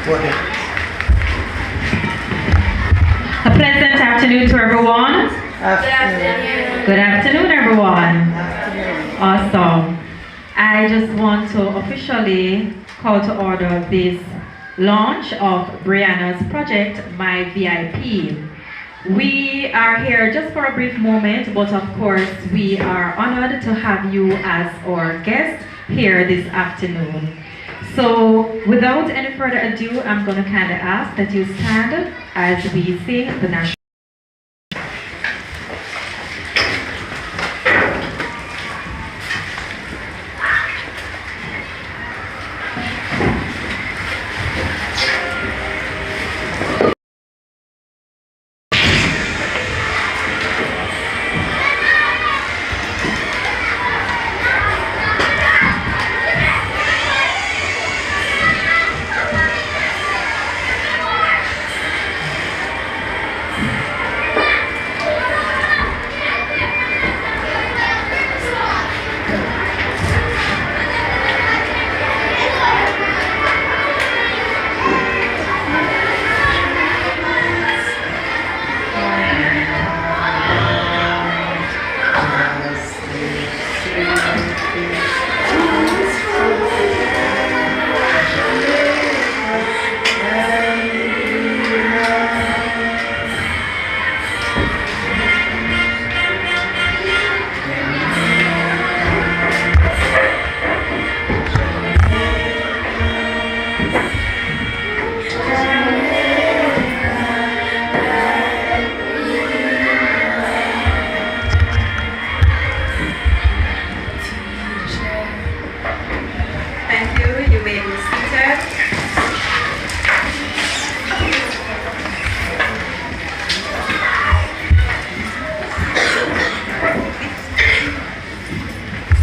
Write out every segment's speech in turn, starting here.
Go ahead. A pleasant afternoon to everyone. Afternoon. Good afternoon, everyone. Afternoon. Awesome. I just want to officially call to order this launch of Brianna's project, My VIP. We are here just for a brief moment, but of course we are honored to have you as our guest here this afternoon. So without any further ado, I'm going to kind of ask that you stand as we sing the national.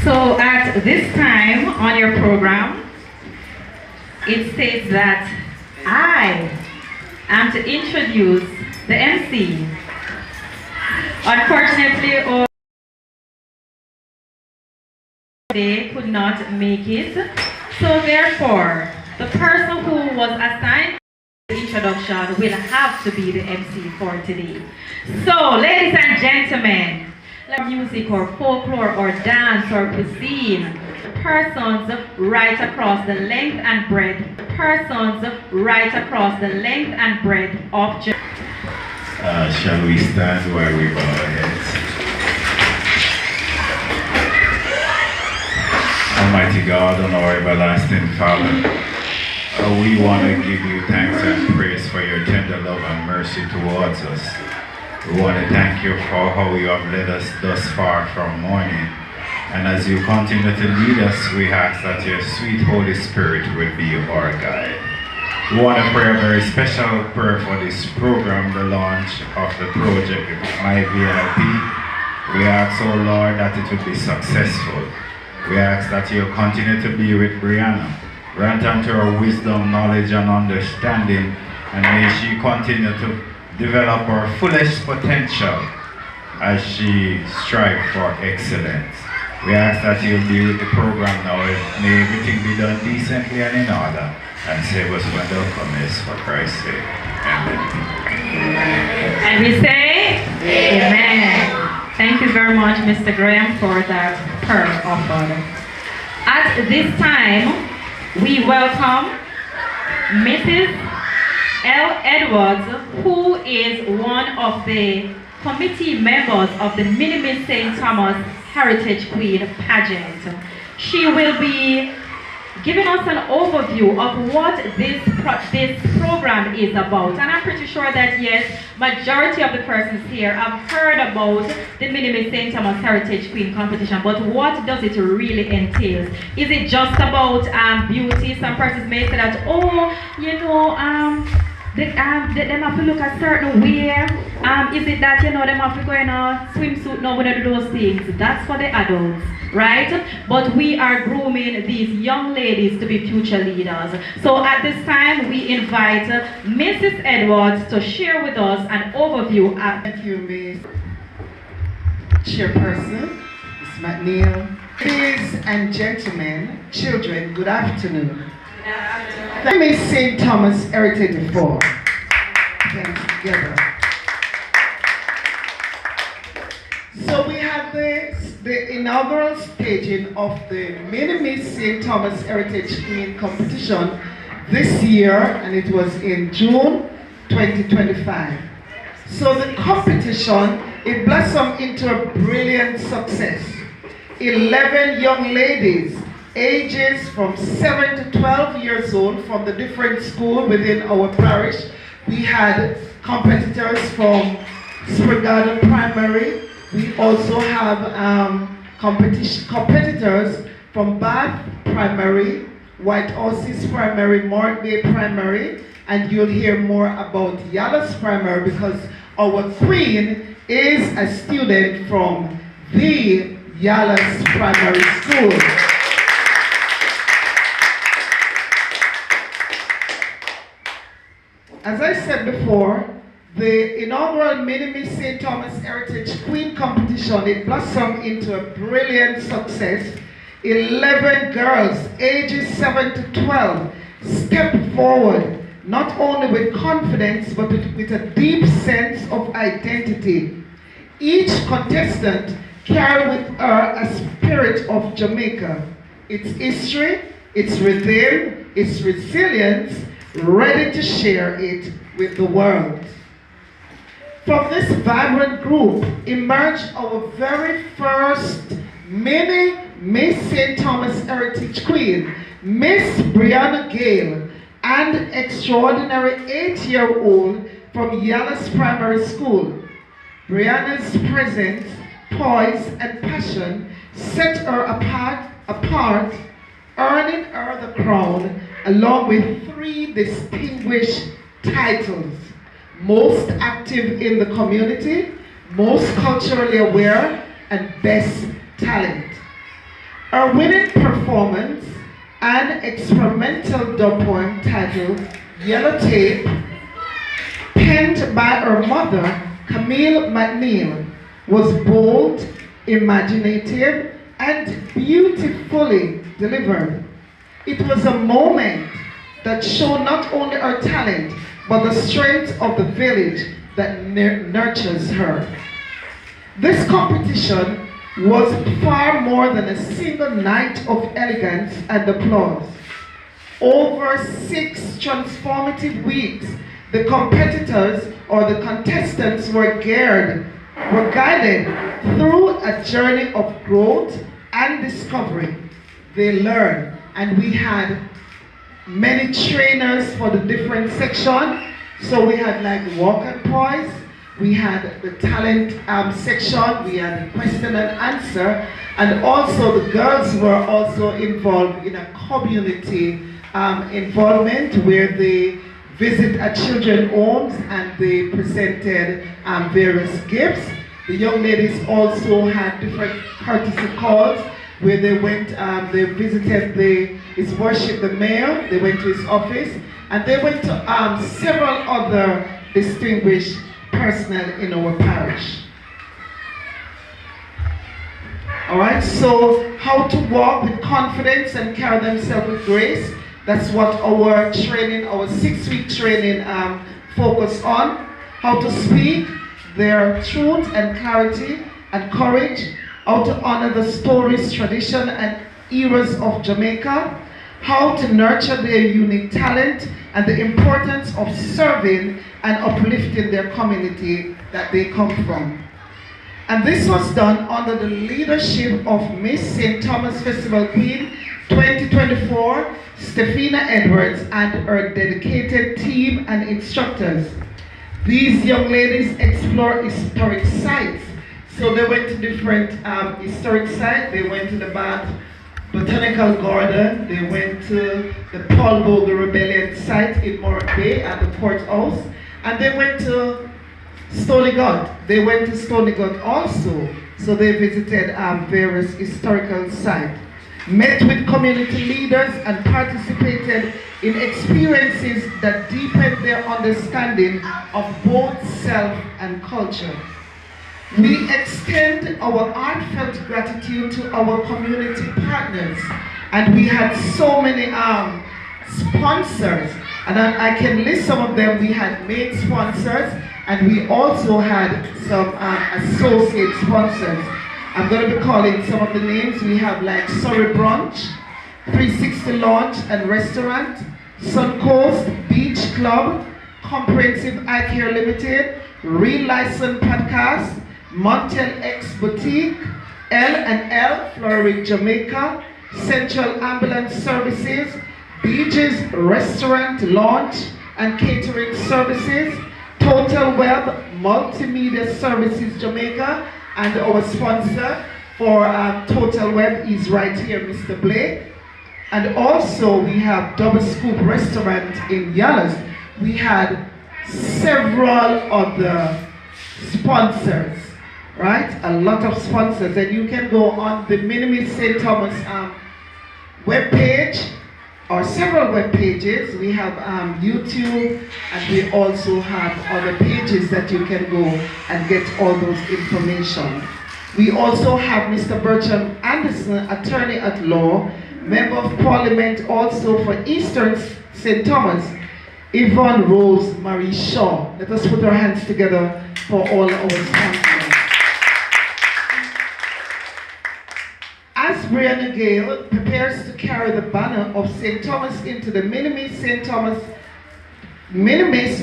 So at this time on your program, it states that I am to introduce the MC. Unfortunately, all they could not make it. So therefore, the person who was assigned the introduction will have to be the MC for today. So, ladies and gentlemen, music or folklore or dance or cuisine, persons right across the length and breadth, persons right across the length and breadth of shall we stand while we bow our heads? Almighty God and our everlasting Father, we want to give you thanks and praise for your tender love and mercy towards us. We want to thank you for how you have led us thus far from morning. And as you continue to lead us, we ask that your sweet Holy Spirit will be our guide. We want to pray a very special prayer for this program, the launch of the project, My VIP. We ask, oh Lord, that it will be successful. We ask that you continue to be with Brianna. Grant unto her wisdom, knowledge, and understanding, and may she continue to develop her fullest potential as she strives for excellence. We ask that you'll be with the program now. May everything be done decently and in order, and save us when thou comest, for Christ's sake. Amen. And we say, Amen. Thank you very much, Mr. Graham, for that prayer offered. At this time, we welcome Mrs. L. Edwards, who is one of the committee members of the Minimis St. Thomas Heritage Queen pageant. She will be giving us an overview of what this program is about. And I'm pretty sure that, yes, majority of the persons here have heard about the Minimis St. Thomas Heritage Queen competition, but what does it really entail? Is it just about beauty? Some persons may say that, oh, you know, them have to look a certain way. Is it that, you know, them have to go in a swimsuit? No, we don't do those things. That's for the adults, right? But we are grooming these young ladies to be future leaders. So at this time, we invite Mrs. Edwards to share with us an overview. Thank you, Miss Chairperson, Ms. McNeil. Ladies and gentlemen, children, good afternoon. Miss St. Thomas Heritage Forum. Thanks together. So we have the inaugural staging of the Mini Miss St. Thomas Heritage Queen competition this year, and it was in June 2025. So the competition, it blossomed into a brilliant success. 11 young ladies, ages from 7 to 12 years old from the different schools within our parish. We had competitors from Spring Garden Primary. We also have competitors from Bath Primary, White Horses Primary, Morant Bay Primary, and you'll hear more about Yallahs Primary because our queen is a student from the Yallahs Primary School. As I said before, the inaugural Mini Miss St. Thomas Heritage Queen competition, it blossomed into a brilliant success. 11 girls, ages 7 to 12, stepped forward, not only with confidence, but with a deep sense of identity. Each contestant carried with her a spirit of Jamaica, its history, its rhythm, its resilience, ready to share it with the world. From this vibrant group emerged our very first Mini Miss St. Thomas Heritage Queen, Miss Brianna Gale, and extraordinary 8-year-old from Yallahs Primary School. Brianna's presence, poise, and passion set her apart, earning her the crown along with 3 distinguished titles: most active in the community, most culturally aware, and best talent. Her winning performance and experimental dub poem titled Yellow Tape, penned by her mother, Camille McNeil, was bold, imaginative, and beautifully delivered. It was a moment that showed not only her talent, but the strength of the village that nurtures her. This competition was far more than a single night of elegance and applause. Over 6 transformative weeks, the competitors or the contestants were guided through a journey of growth and discovery. They learned, and we had many trainers for the different sections. So we had like walk and poise, we had the talent section, we had the question and answer, and also the girls were also involved in a community involvement where they visit a children's homes and they presented various gifts. The young ladies also had different courtesy calls where they went, they visited his worship, the mayor, they went to his office, and they went to several other distinguished personnel in our parish. All right, so how to walk with confidence and carry themselves with grace. That's what our training, our 6-week training focused on. How to speak their truth and clarity and courage. How to honor the stories, tradition, and eras of Jamaica. How to nurture their unique talent and the importance of serving and uplifting their community that they come from. And this was done under the leadership of Miss St. Thomas Festival Queen 2024, Stefina Edwards, and her dedicated team and instructors. These young ladies explore historic sites. So they went to different historic sites. They went to the Bath Botanical Garden. They went to the Paul Bogle Rebellion site in Morant Bay at the courthouse. And they went to Stony God. They went to Stony God also. So they visited various historical sites. Met with community leaders and participated in experiences that deepened their understanding of both self and culture. We extend our heartfelt gratitude to our community partners, and we had so many sponsors. And I can list some of them. We had main sponsors, and we also had some associate sponsors. I'm going to be calling some of the names. We have like Surrey Brunch, 360 Lounge and Restaurant, Suncoast Beach Club, Comprehensive Eye Care Limited, Real License Podcast, Montel X Boutique, L&L Florida, Jamaica, Central Ambulance Services, Beaches Restaurant, Launch and Catering Services, Total Web Multimedia Services Jamaica, and our sponsor for Total Web is right here, Mr. Blake. And also we have Double Scoop Restaurant in Yallas. We had several other sponsors, right? A lot of sponsors, and you can go on the Minimis St. Thomas webpage, or several web pages. We have YouTube, and we also have other pages that you can go and get all those information. We also have Mr. Bertram Anderson, attorney at law, member of parliament also for Eastern St. Thomas, Yvonne Rose Marie Shaw. Let us put our hands together for all our sponsors. As Brianna Gale prepares to carry the banner of St. Thomas into the Minimis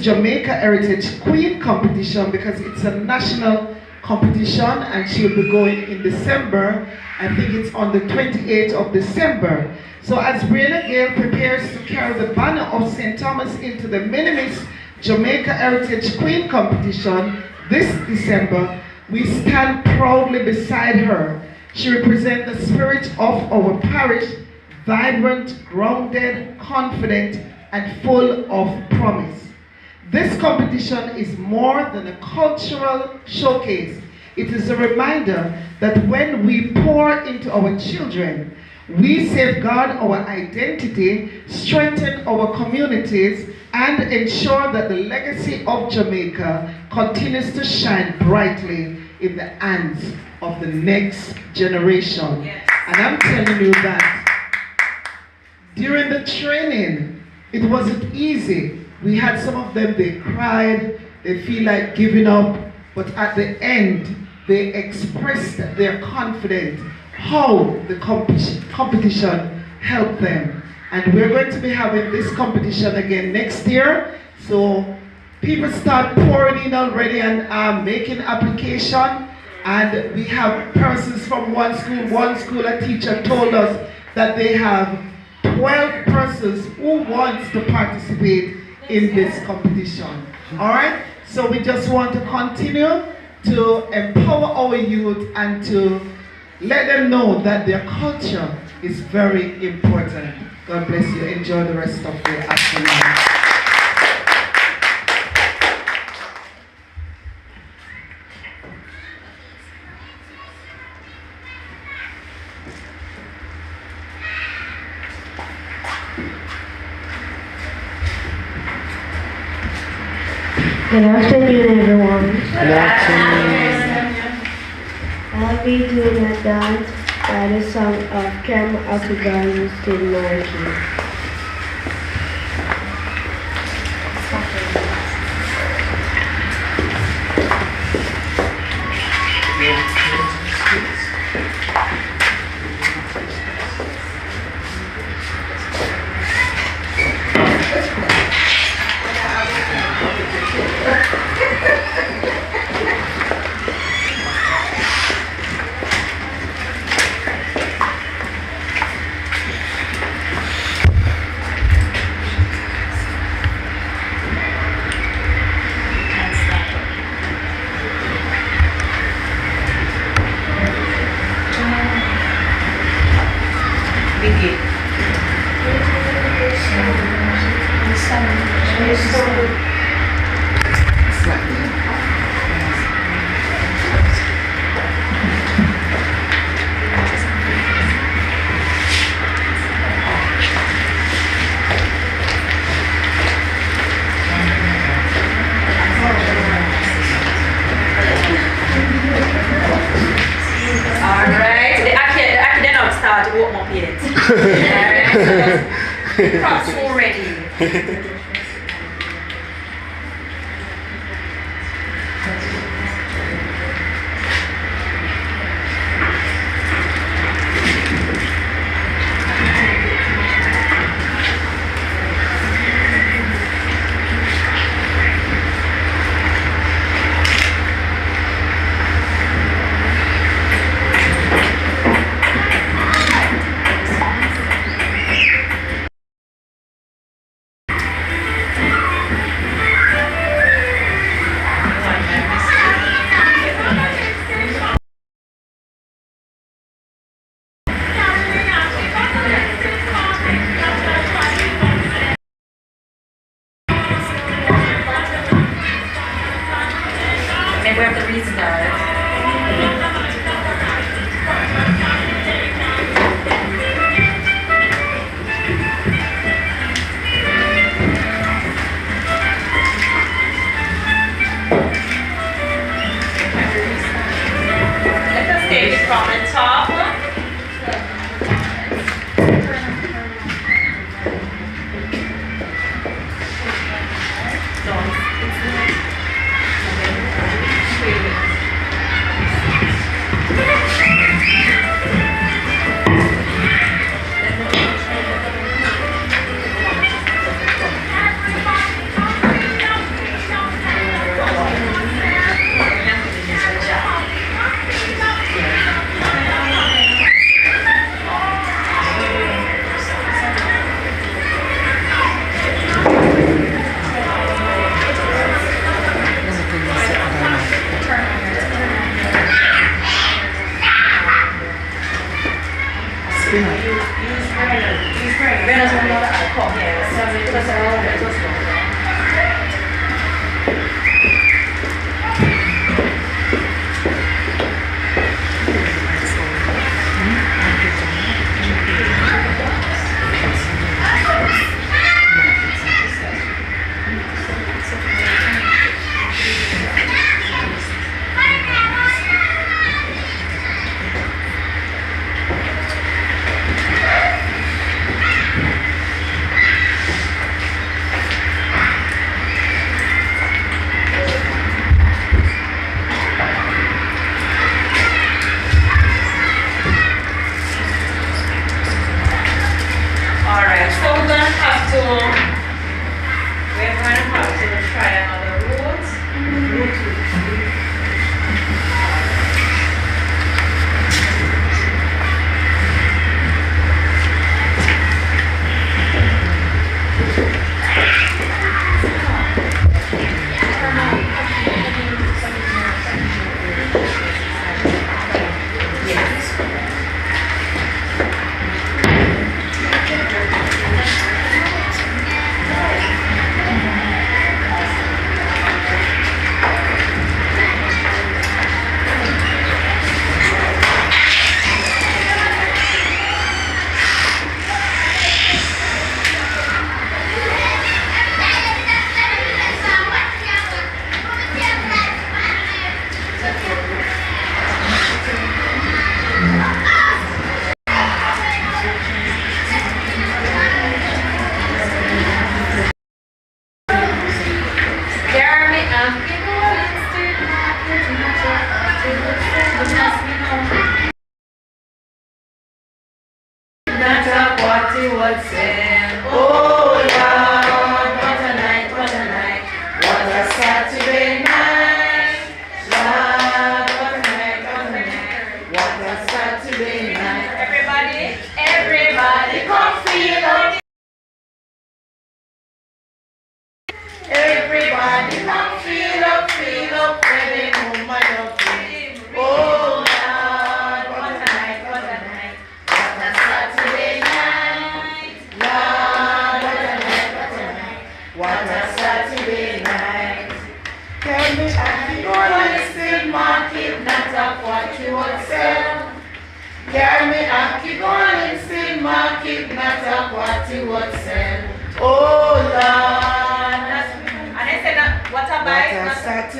Jamaica Heritage Queen competition, because it's a national competition and she'll be going in December. I think it's on the 28th of December. So as Brianna Gale prepares to carry the banner of St. Thomas into the Minimis Jamaica Heritage Queen competition this December, we stand proudly beside her. She represents the spirit of our parish, vibrant, grounded, confident, and full of promise. This competition is more than a cultural showcase. It is a reminder that when we pour into our children, we safeguard our identity, strengthen our communities, and ensure that the legacy of Jamaica continues to shine brightly in the hands of the next generation. Yes. And I'm telling you that during the training, it wasn't easy. We had some of them, they cried, they feel like giving up, but at the end, they expressed their confidence, how the competition helped them. And we're going to be having this competition again next year. So people start pouring in already and making application. And we have persons from one school, a teacher told us that they have 12 persons who wants to participate in this competition. All right? So we just want to continue to empower our youth and to let them know that their culture is very important. God bless you. Enjoy the rest of the afternoon. Good afternoon, everyone. Good afternoon. I'll be doing a dance by the song of Cam Akubayu Still Marky. Alright, the academic start won't up yet. Alright, Crops already. And we have to restart. Let us take it from the top.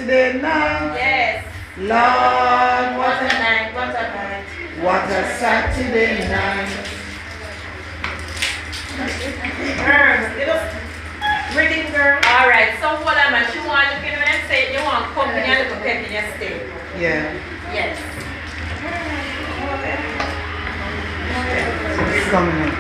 Saturday night. Yes. Lord, What a night, what a night. what a Saturday night. Reading girl. All right. So what am I? You want to look in and say you want company and look at your state. Yeah. Yes. Coming.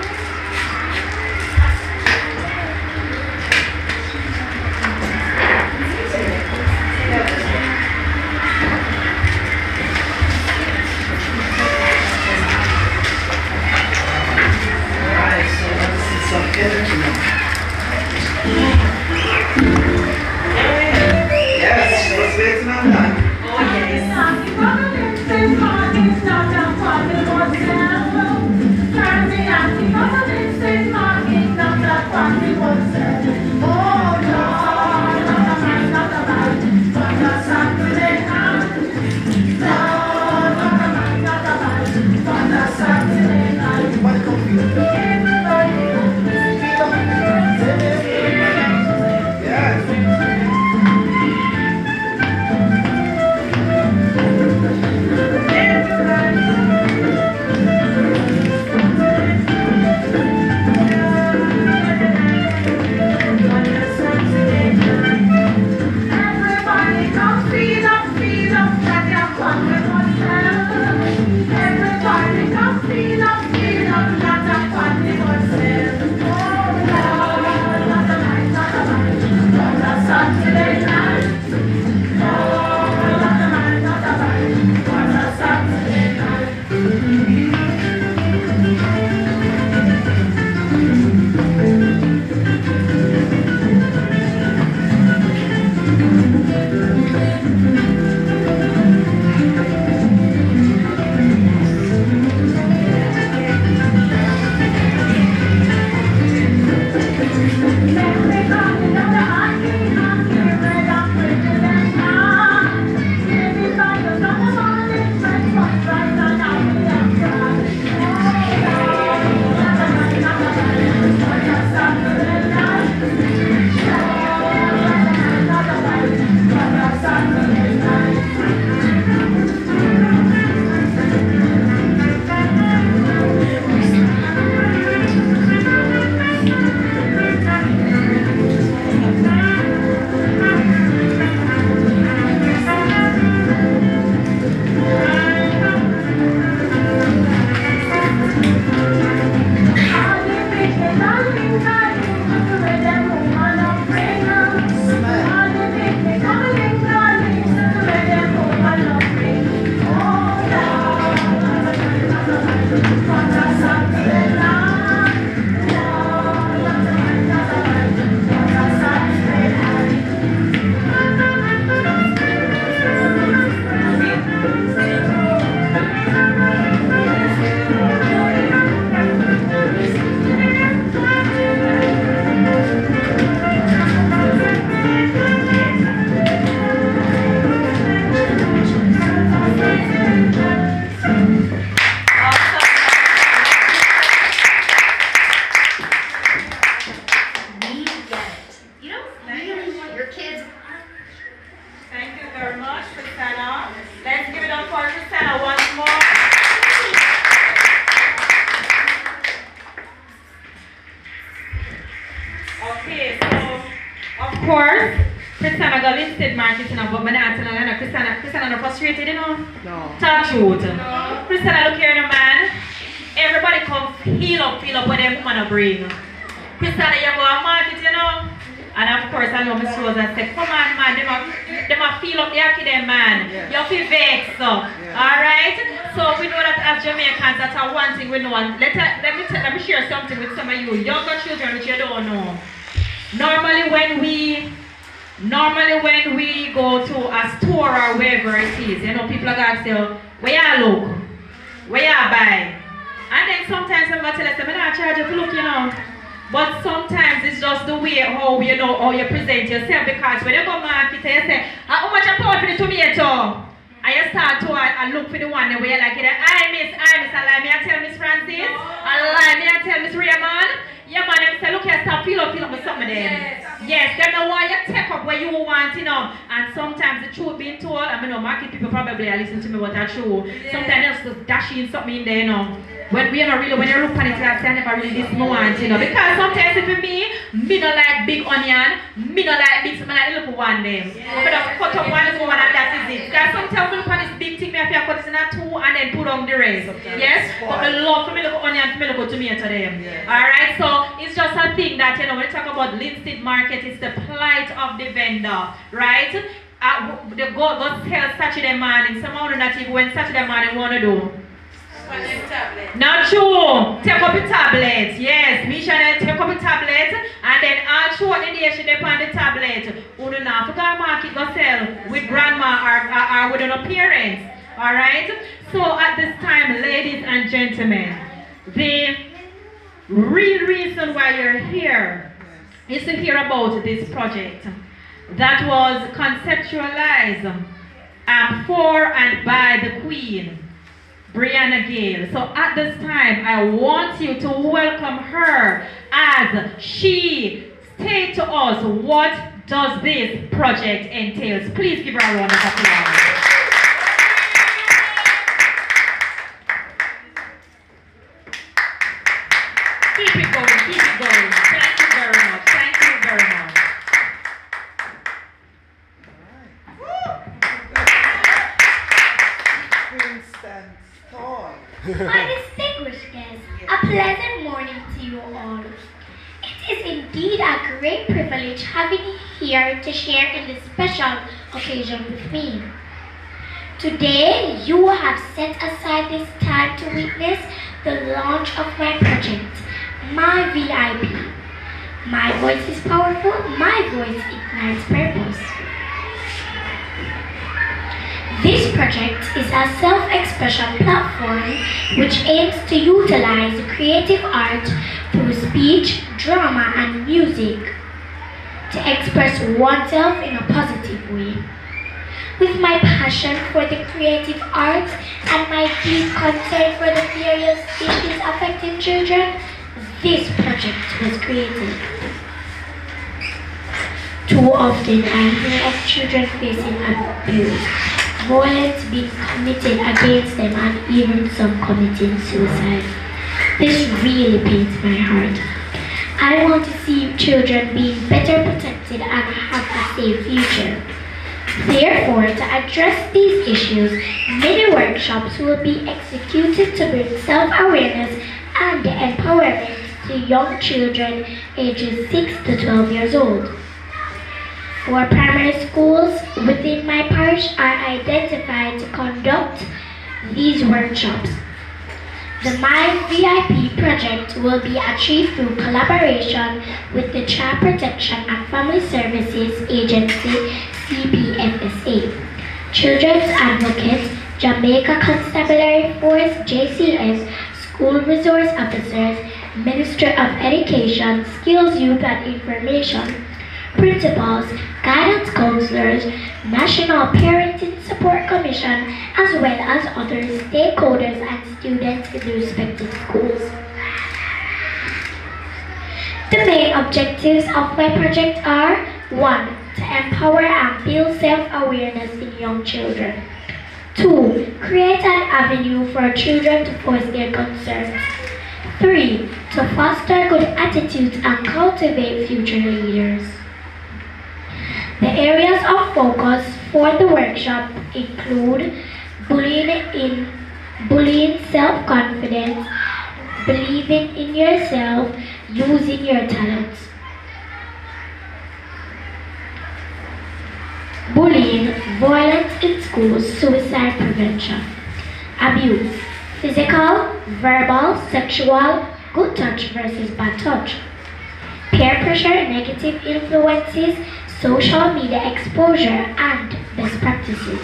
Yes, she was waiting on that. Oh yes. course, Christiana got listed marketing, but my dad tell her, Christiana not frustrated, you know? No. Talk truth. No. Christiana look here, no man. Everybody come feel up what them woman bring. Christiana, you go to market, you know? And of course, I know Miss Rosa said, come on, man, them a feel up the aki them, man. Yes. You feel vexed, so. Yes. Alright? So we know that as Jamaicans, that's one thing we know. And let me share something with some of you younger children which you don't know. Normally when we go to a store or wherever it is, you know, people are going to say, where you look? Where you buy? And then sometimes I'm going to tell us, I'm not charge you to look, you know. But sometimes it's just the way how you know how you present yourself, because when you go market you say, how much I bought for the tomato? And you start to look for the one where you like it. I miss, allow me I tell Miss Francis, allow me I tell Miss Raymond. Yeah man, them say, look here, stop feel up with some of them. Yes, them know why you take up where you want, you know. And sometimes the truth being told, I mean, no market people probably listen to me what I show. Sometimes they'll just dash in something in there, you know. when we are really, when you look on it, I say I never really this want, you know. Because sometimes if me don't like big onion, me don't like big, I like little one them. But I cut up one and that is it. Because sometimes we look on this big thing, me have to cut it in a two and then put on the rest. Yes? But I love for me look onion, for me look tomato them. Alright, so it's just a thing that, you know, when you talk about Linstead Market, it's the plight of the vendor, right? They go sell Saturday morning. Some of them not even when Saturday morning want to do. Not true. Take up a tablet. Yes, me shall take up a tablet and then all through the day she depend on the tablet. Who do not forget market go sell with grandma or with her parents. Alright? So at this time, ladies and gentlemen, the real reason why you're here is to hear about this project that was conceptualized for and by the Queen, Brianna Gale. So at this time, I want you to welcome her as she states to us what does this project entails. Please give her a round of applause. Keep it going, keep it going. Thank you very much. Thank you very much. My distinguished guests, a pleasant morning to you all. It is indeed a great privilege having you here to share in this special occasion with me. Today, you have set aside this time to witness the launch of my project, My VIP. My voice is powerful, my voice ignites purpose. This project is a self-expression platform which aims to utilize creative art through speech, drama, and music to express oneself in a positive way. With my passion for the creative arts and my deep concern for the various issues affecting children, this project was created. Too often I hear of children facing abuse, violence being committed against them, and even some committing suicide. This really pains my heart. I want to see children being better protected and have a safe future. Therefore, to address these issues, many workshops will be executed to bring self-awareness and empowerment to young children ages 6 to 12 years old. 4 primary schools within my parish are identified to conduct these workshops. The My VIP project will be achieved through collaboration with the Child Protection and Family Services Agency, CPFSA, Children's Advocates, Jamaica Constabulary Force, JCS, School Resource Officers, Ministry of Education, Skills, Youth and Information, principals, guidance counselors, National Parenting Support Commission, as well as other stakeholders and students in the respective schools. The main objectives of my project are 1. To empower and build self-awareness in young children. 2. Create an avenue for children to voice their concerns. 3. To foster good attitudes and cultivate future leaders. The areas of focus for the workshop include bullying, self-confidence, believing in yourself, using your talents. Bullying, violence in schools, suicide prevention. Abuse, physical, verbal, sexual, good touch versus bad touch. Peer pressure, negative influences, social media exposure, and best practices.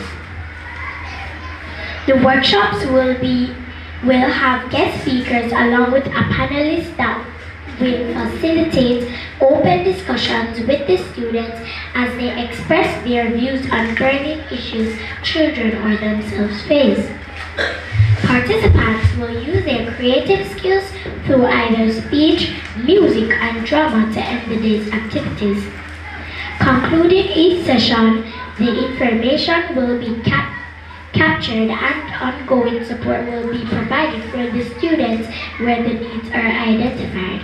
The workshops will have guest speakers along with a panelist that will facilitate open discussions with the students as they express their views on burning issues children or themselves face. Participants will use their creative skills through either speech, music, and drama to end the day's activities. Concluding each session, the information will be captured and ongoing support will be provided for the students where the needs are identified.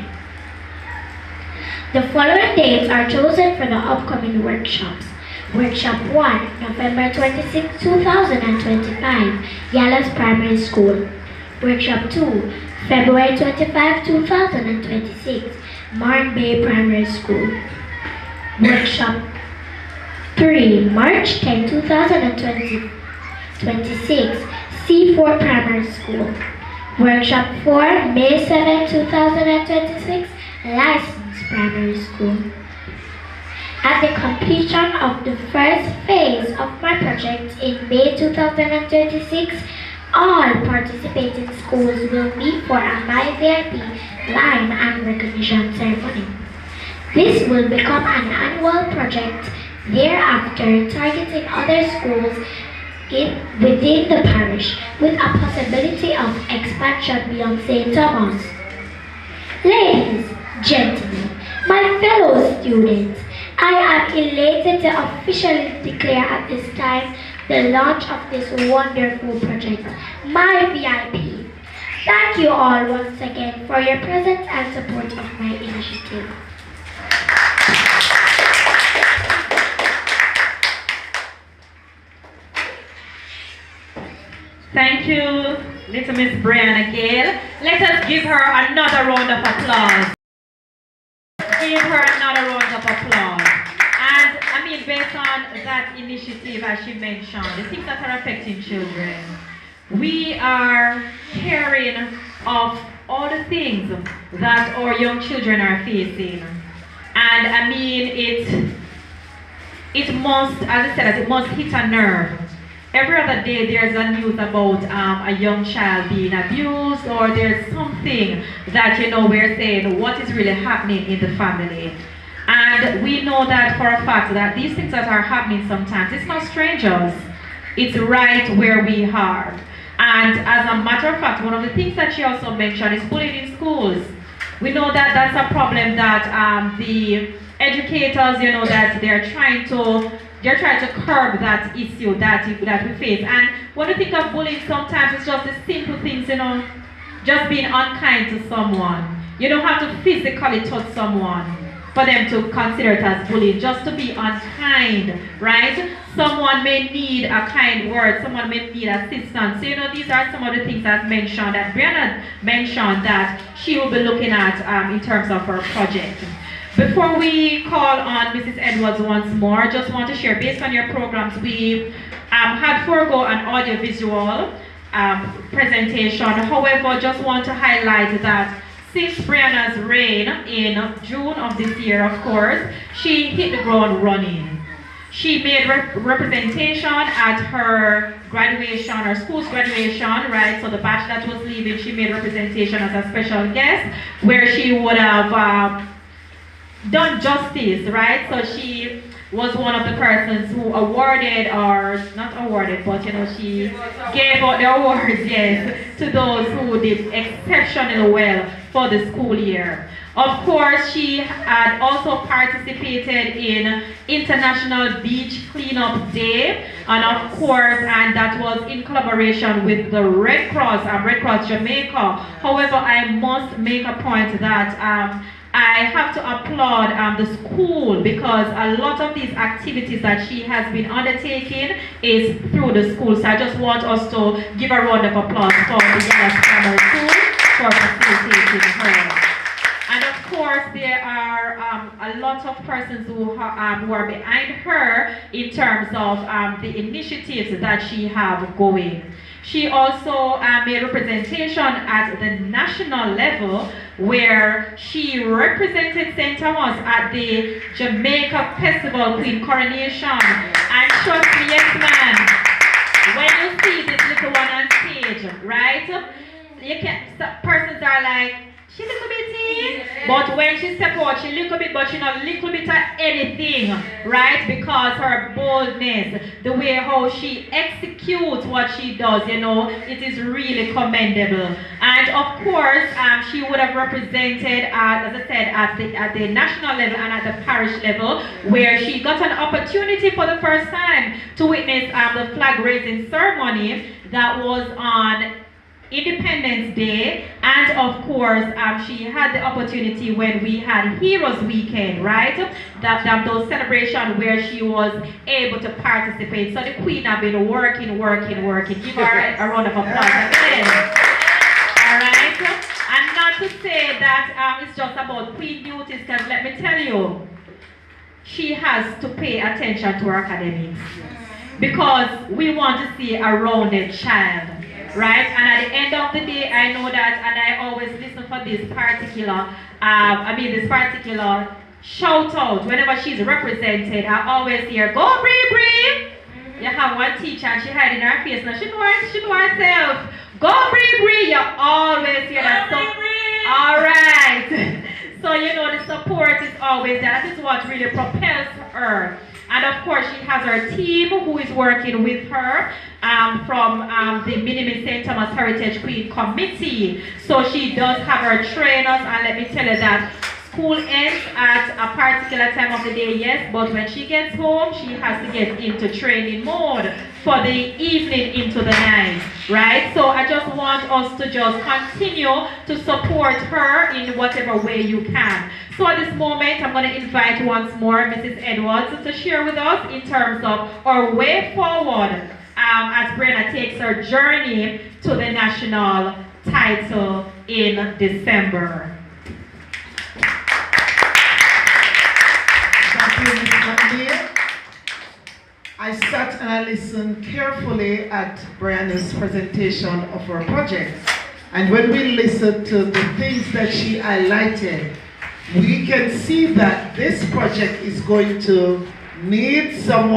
The following dates are chosen for the upcoming workshops. Workshop 1, November 26, 2025, Yallas Primary School. Workshop 2, February 25, 2026, Marne Bay Primary School. Workshop 3, March 10, 2026, C4 Primary School. Workshop 4, May 7, 2026, License Primary School. At the completion of the first phase of my project in May 2026, all participating schools will meet for a MyVIP line and recognition ceremony. This will become an annual project thereafter, targeting other schools within the parish with a possibility of expansion beyond St. Thomas. Ladies, gentlemen, my fellow students, I am elated to officially declare at this time the launch of this wonderful project, MyVIP. Thank you all once again for your presence and support of my initiative. Thank you, little Miss Brianna Gale. Let us give her another round of applause. Give her another round of applause. And I mean, based on that initiative, as she mentioned, the things that are affecting children, we are caring of all the things that our young children are facing. And I mean, it must, as I said, it must hit a nerve. Every other day there's a news about a young child being abused, or there's something that, you know, we're saying what is really happening in the family. And we know that for a fact that these things that are happening sometimes, it's not strangers. It's right where we are. And as a matter of fact, one of the things that she also mentioned is bullying in schools. We know that that's a problem that the educators, you know, that they're trying to curb that issue that we face. And when you think of bullying, sometimes it's just the simple things, you know, just being unkind to someone. You don't have to physically touch someone for them to consider it as bullying, just to be unkind, right? Someone may need a kind word, someone may need assistance. So, you know, these are some of the things that mentioned, that Brianna mentioned that she will be looking at in terms of her project. Before we call on Mrs. Edwards once more, just want to share, based on your programs, we had forego an audio-visual presentation. However, just want to highlight that since Brianna's reign in June of this year, of course, she hit the ground running. She made representation at her graduation, her school's graduation, right? So the batch that was leaving, she made representation as a special guest, where she would have done justice, right? So she was one of the persons who awarded, or not awarded, but, you know, she gave out the awards, yes, to those who did exceptionally well for the school year. Of course, she had also participated in International Beach Cleanup Day, and of course, and that was in collaboration with the Red Cross Jamaica. However, I must make a point that I have to applaud the school, because a lot of these activities that she has been undertaking is through the school. So I just want us to give a round of applause for the Yallas Primary School for facilitating her. And of course, there are a lot of persons who are behind her in terms of the initiatives that she has going. She also made representation at the national level, where she represented St. Thomas at the Jamaica Festival Queen Coronation. And trust me, yes man, when you see this little one on stage, right, persons are like, She little bitty, but when she step out, she little bit, but she not little bit of anything, right? Because her boldness, the way how she executes what she does, you know, it is really commendable. And of course, she would have represented, as I said, at the national level and at the parish level, where she got an opportunity for the first time to witness the flag raising ceremony that was on Independence Day, and of course she had the opportunity when we had Heroes Weekend, right? Those celebrations where she was able to participate. So the Queen have been working. Give her a round of applause again. Alright? And not to say that it's just about Queen duties, because let me tell you, she has to pay attention to her academics. Because we want to see a rounded child. Right? And at the end of the day, I know that, and I always listen for this particular shout out whenever she's represented. I always hear, "Go Bree!" You have one teacher and she hiding her face. Now she know herself. "Go Bree!" You always hear that. Alright. So you know the support is always there. That is what really propels her. And of course, she has her team who is working with her from the Minimin St. Thomas Heritage Queen Committee. So she does have her trainers, and let me tell you that school ends at a particular time of the day, yes, but when she gets home, she has to get into training mode for the evening into the night, right? So I just want us to just continue to support her in whatever way you can. So at this moment, I'm going to invite once more Mrs. Edwards to share with us in terms of our way forward as Brianna takes her journey to the national title in December. I sat and I listened carefully at Brianna's presentation of her project. And when we listened to the things that she highlighted, we can see that this project is going to need some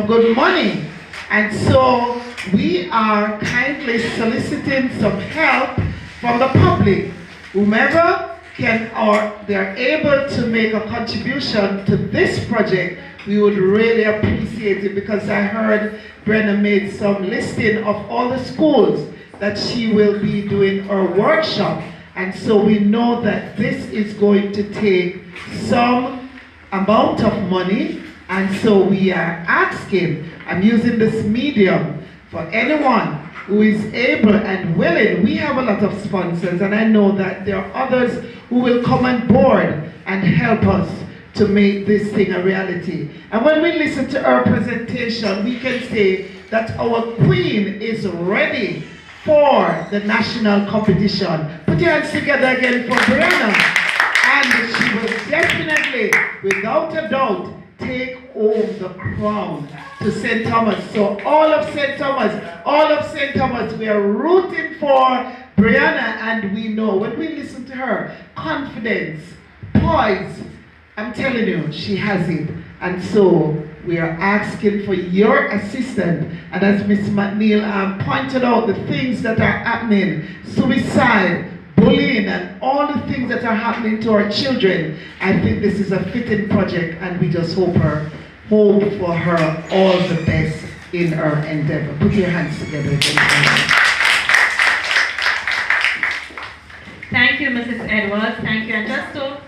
good money. And so we are kindly soliciting some help from the public. Whomever can or they're able to make a contribution to this project, we would really appreciate it, because I heard Brenna made some listing of all the schools that she will be doing her workshop. And so we know that this is going to take some amount of money, and so we are asking, I'm using this medium for anyone who is able and willing. We have a lot of sponsors, and I know that there are others who will come on board and help us to make this thing a reality. And when we listen to her presentation, we can say that our Queen is ready for the national competition. Put your hands together again for Brianna. And she will definitely, without a doubt, take home the crown to St. Thomas. So all of St. Thomas, we are rooting for Brianna, and we know when we listen to her, confidence, poise, I'm telling you, she has it. And so we are asking for your assistance. And as Ms. McNeil pointed out, the things that are happening, suicide, bullying, and all the things that are happening to our children, I think this is a fitting project, and we just hope for her all the best in her endeavor. Put your hands together again. Thank you, Mrs. Edwards. Thank you. And just to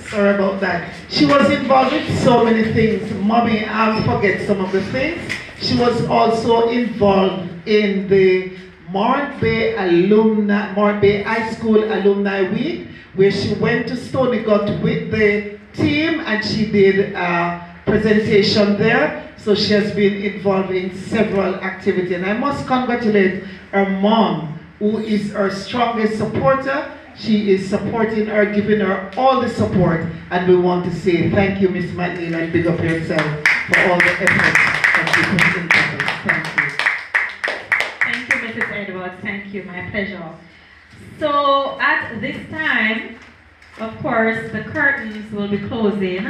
sorry about that. She was involved with so many things. Mommy, I'll forget some of the things. She was also involved in the Mount Bay High School Alumni Week, where she went to Stony Gut with the team and she did a presentation there. So she has been involved in several activities. And I must congratulate her mom, who is her strongest supporter. She is supporting her, giving her all the support, and we want to say thank you, Miss McNeil, and big up yourself for all the efforts that you put into this. Thank you. Thank you, Mrs. Edwards. Thank you, my pleasure. So at this time, of course, the curtains will be closing,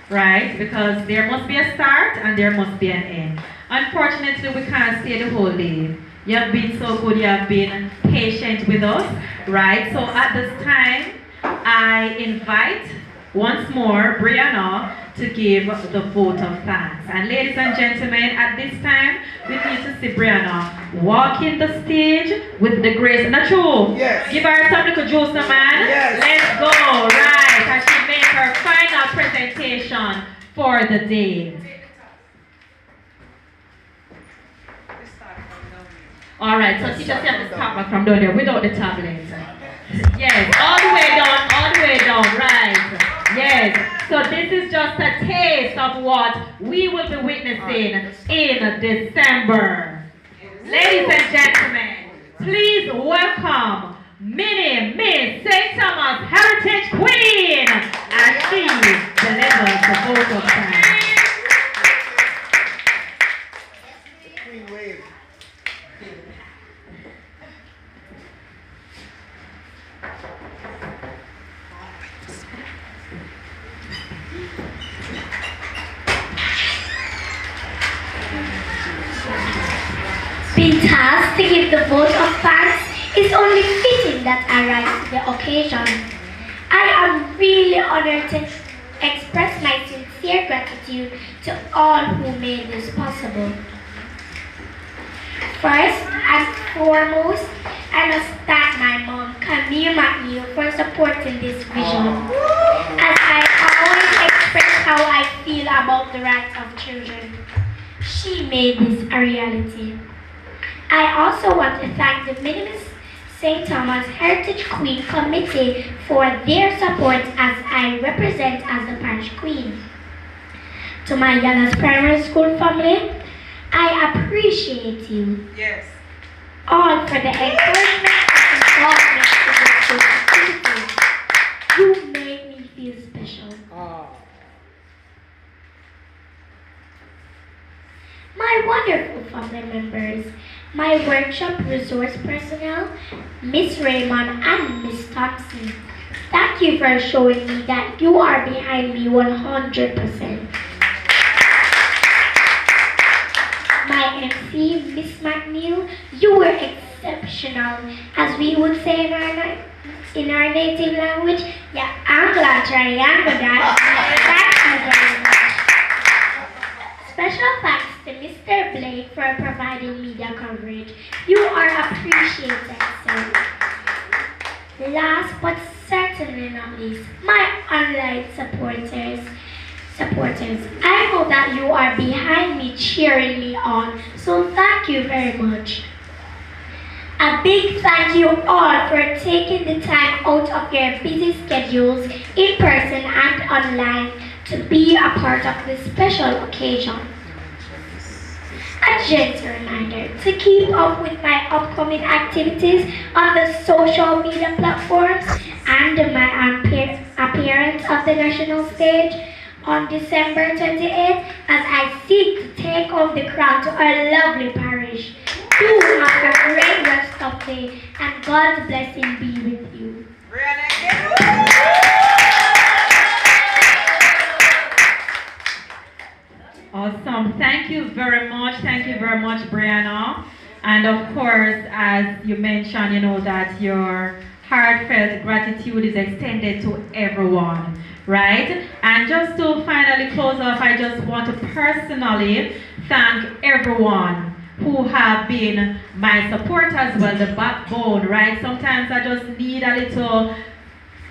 right? Because there must be a start and there must be an end. Unfortunately, we can't stay the whole day. You have been so good. You have been patient with us, right? So at this time, I invite once more Brianna to give the vote of thanks. And ladies and gentlemen, at this time, we need to see Brianna walking the stage with the grace. Not true? Yes. Give her some little juice, no man. Yes. Let's go, right? As she makes her final presentation for the day. All right, so teacher have to start back from down there without the tablet. Yes, all the way down, right. Yes, so this is just a taste of what we will be witnessing in December. Ladies and gentlemen, please welcome Minnie Miss St. Thomas Heritage Queen as she delivers the vote of thanks. Queen wave. Being tasked to give the vote of thanks is only fitting that I rise to the occasion. I am really honored to express my sincere gratitude to all who made this possible. First and foremost, I must thank my mom, Camille McNeil, for supporting this vision, as I always express how I feel about the rights of children. She made this a reality. I also want to thank the Minimus St. Thomas Heritage Queen Committee for their support as I represent as the parish queen. To my Yalas Primary School family, I appreciate you. Yes. All for the encouragement and involvement in this activity. You made me feel special. My wonderful family members, my workshop resource personnel, Miss Raymond and Miss Thompson, thank you for showing me that you are behind me 100%. My MC, Miss McNeil, you were exceptional, as we would say in our native language. Yeah, I'm glad triangle that. Thank you very much. Special thanks to Mr. Blake for providing media coverage. You are appreciated, sir. Last but certainly not least, my online supporters. I know that you are behind me, cheering me on, so thank you very much. A big thank you all for taking the time out of your busy schedules, in person and online, to be a part of this special occasion. A gentle reminder to keep up with my upcoming activities on the social media platforms and my appearance on the national stage on December 28th as I seek to take off the crown to our lovely parish. Do have a great rest of the day and God's blessing be with you. Awesome. Thank you very much. Thank you very much, Brianna. And of course, as you mentioned, you know that your heartfelt gratitude is extended to everyone, right? And just to finally close off, I just want to personally thank everyone who have been my support as well, the backbone, right? Sometimes I just need a little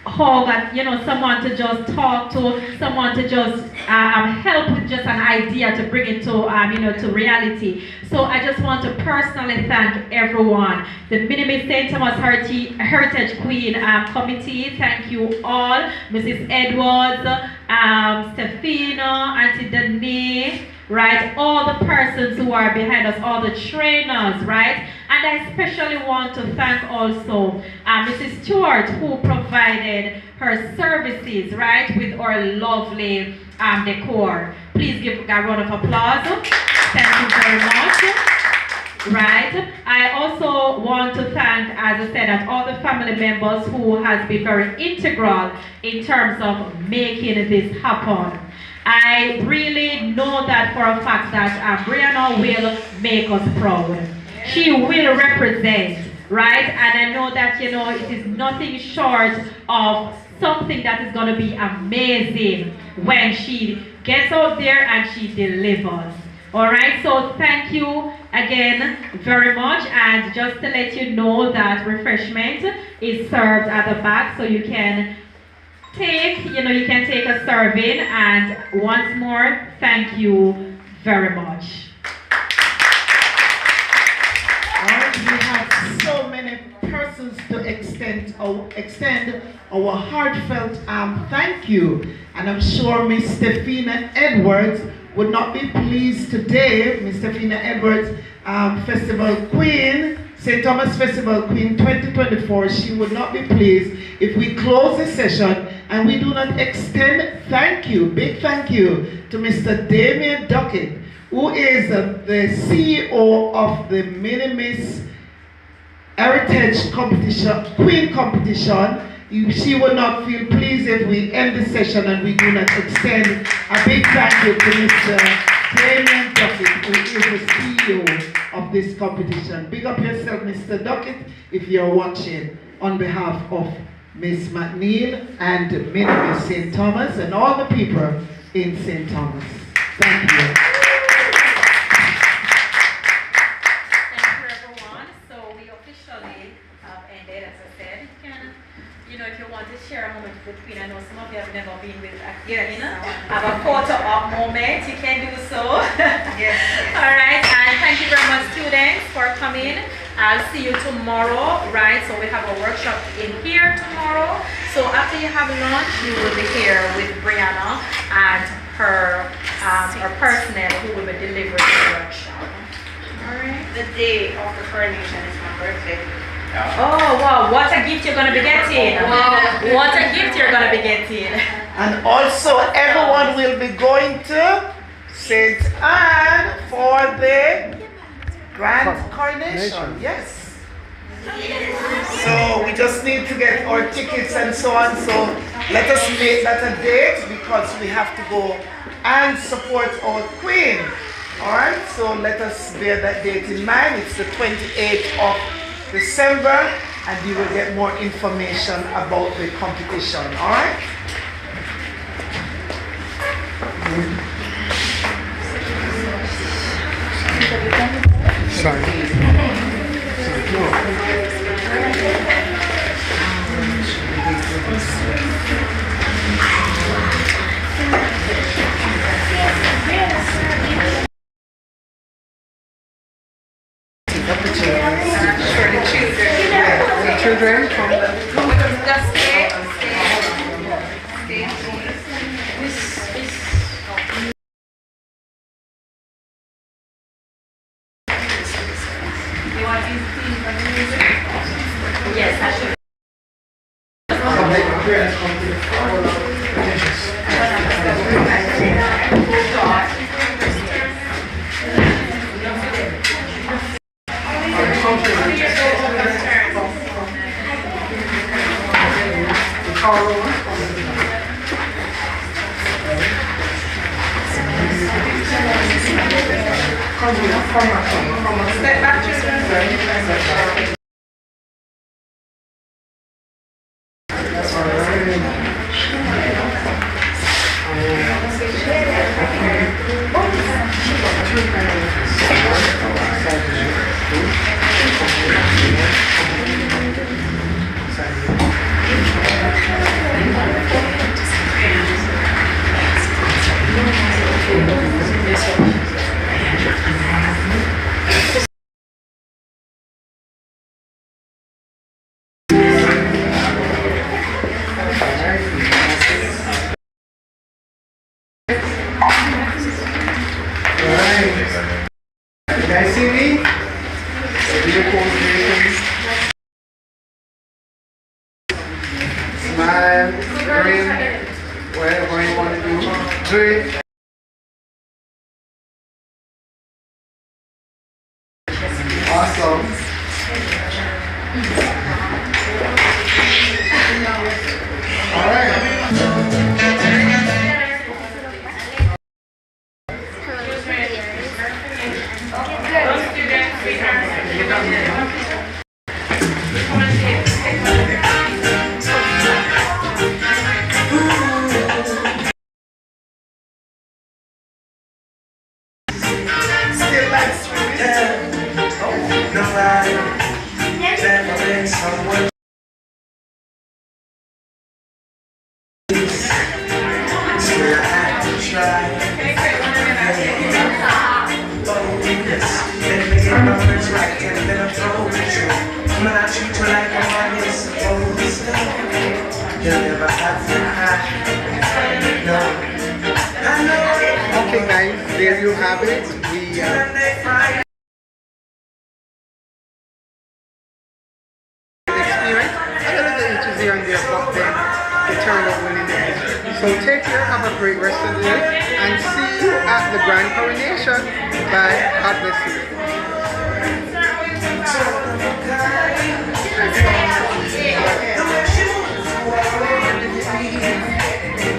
hug and, you know, someone to just talk to, someone to just help with just an idea to bring it to, you know, to reality. So I just want to personally thank everyone. The Minnie St. Thomas Heritage Queen Committee, thank you all. Mrs. Edwards, Stefano, Auntie Danae, right? All the persons who are behind us, all the trainers, right? And I especially want to thank also Mrs. Stewart, who provided her services, right, with our lovely decor. Please give a round of applause. Thank you very much. Right. I also want to thank, as I said, all the family members who has been very integral in terms of making this happen. I really know that for a fact that Brianna will make us proud. she will represent, right? And I know that, you know, it is nothing short of something that is going to be amazing when she gets out there and she delivers. All right, so thank you again very much, and just to let you know that refreshment is served at the back, so you can take, you can take a serving, and once more, thank you very much. All right, we have so many persons to extend our heartfelt thank you, and I'm sure Miss Stefina Edwards would not be pleased today, Miss Stefina Edwards, Festival Queen, St. Thomas Festival Queen 2024, she would not be pleased if we close the session and we do not extend big thank you to Mr. Damien Duckett, who is the CEO of the Minimis Heritage Competition, Queen Competition. She will not feel pleased if we end the session and we do not extend a big thank you to Mr. Damien Duckett, who is the CEO of this competition. Big up yourself, Mr. Duckett, if you're watching, on behalf of Miss McNeil and Minimis St. Thomas and all the people in St. Thomas. Thank you. If you want to share a moment with the Queen, I know some of you have never been with a Queen. Have a photo-op moment, you can do so. Yes. All right, and thank you very much, students, for coming. I'll see you tomorrow, right? So we have a workshop in here tomorrow. So after you have lunch, you will be here with Brianna and her personnel who will be delivering the workshop. All right. The day of the coronation is my birthday. Oh wow, what a gift you're going to be getting. What a gift you're going to be getting. And also everyone will be going to St. Anne for the grand coronation. Yes. So we just need to get our tickets and so on. So let us make that a date, because we have to go and support our Queen. Alright, so let us bear that date in mind. It's the 28th of December, and you will get more information about the competition. All right? Sorry. Children from Just stay. You want these things on the music? Yes, I should. Step back, children. Guys, see me? Smile, grin, whatever you want to do it. Awesome. All right. Those students, we are Okay guys, there you have it. We experience a little bit itches here and there, but then it turned out really nice. So take care, have a great rest of the day, and see you at the grand coronation. Bye. God bless you.